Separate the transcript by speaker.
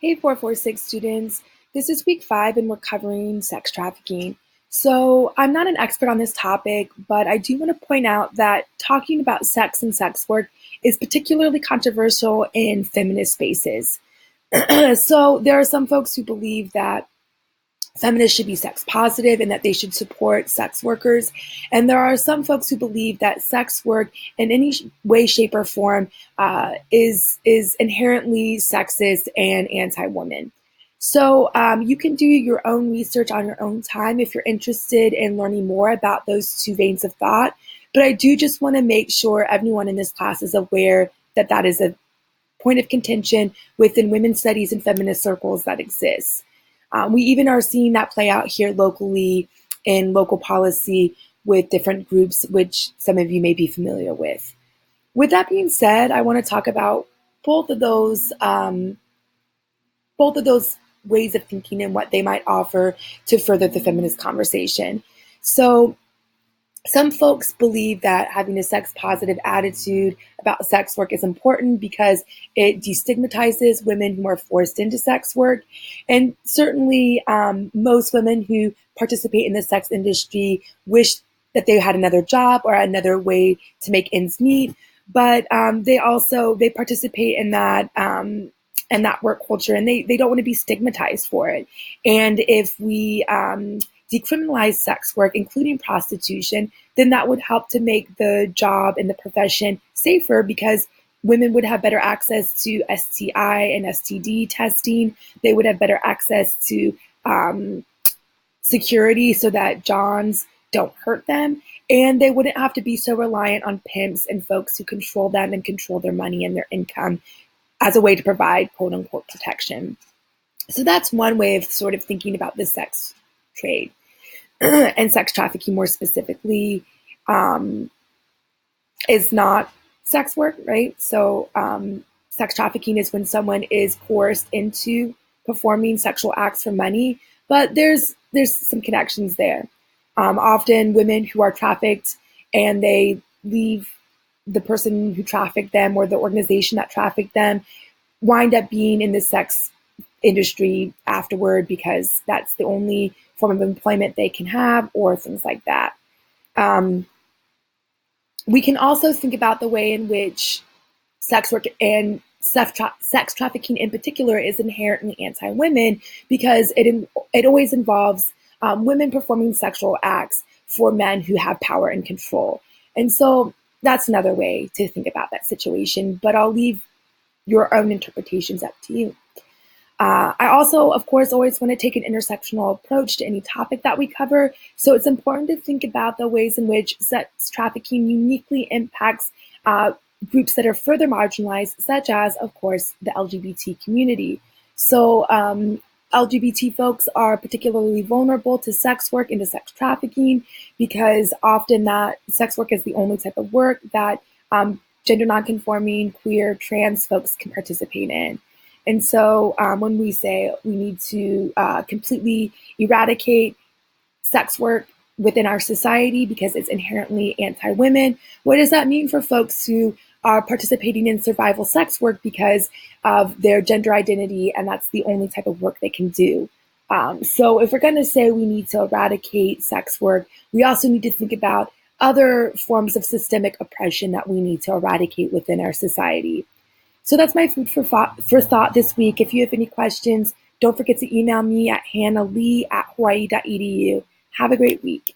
Speaker 1: Hey, 446 students. This is week 5 and we're covering sex trafficking. So I'm not an expert on this topic, but I do want to point out that talking about sex and sex work is particularly controversial in feminist spaces. So there are some folks who believe that feminists should be sex positive and that they should support sex workers. And there are some folks who believe that sex work in any way, shape, or form is inherently sexist and anti-woman. So you can do your own research on your own time if you're interested in learning more about those two veins of thought. But I do just want to make sure everyone in this class is aware that that is a point of contention within women's studies and feminist circles that exists. We even are seeing that play out here locally in local policy with different groups, which some of you may be familiar with. With that being said, I want to talk about both of those ways of thinking and what they might offer to further the feminist conversation. So some folks believe that having a sex positive attitude about sex work is important because it destigmatizes women who are forced into sex work. And certainly most women who participate in the sex industry wish that they had another job or another way to make ends meet. But they participate in that work culture, and they don't want to be stigmatized for it. And if we decriminalize sex work, including prostitution, then that would help to make the job and the profession safer because women would have better access to STI and STD testing. They would have better access to security so that Johns don't hurt them. And they wouldn't have to be so reliant on pimps and folks who control them and control their money and their income as a way to provide quote unquote protection. So that's one way of sort of thinking about the sex trade and sex trafficking more specifically is not sex work, right? So sex trafficking is when someone is coerced into performing sexual acts for money, but there's some connections there. Often women who are trafficked and they leave the person who trafficked them or the organization that trafficked them wind up being in the sex industry afterward because that's the only form of employment they can have or things like that. We can also think about the way in which sex work and sex trafficking in particular is inherently anti-women because it always involves women performing sexual acts for men who have power and control. And so that's another way to think about that situation, but I'll leave your own interpretations up to you. I also, of course, always want to take an intersectional approach to any topic that we cover. So it's important to think about the ways in which sex trafficking uniquely impacts groups that are further marginalized, such as, of course, the LGBT community. So LGBT folks are particularly vulnerable to sex work and to sex trafficking because often that sex work is the only type of work that gender nonconforming, queer, trans folks can participate in. And so when we say we need to completely eradicate sex work within our society because it's inherently anti-women, what does that mean for folks who are participating in survival sex work because of their gender identity and that's the only type of work they can do? So if we're going to say we need to eradicate sex work, we also need to think about other forms of systemic oppression that we need to eradicate within our society. So that's my food for thought this week. If you have any questions, don't forget to email me at hannahlee@hawaii.edu. Have a great week.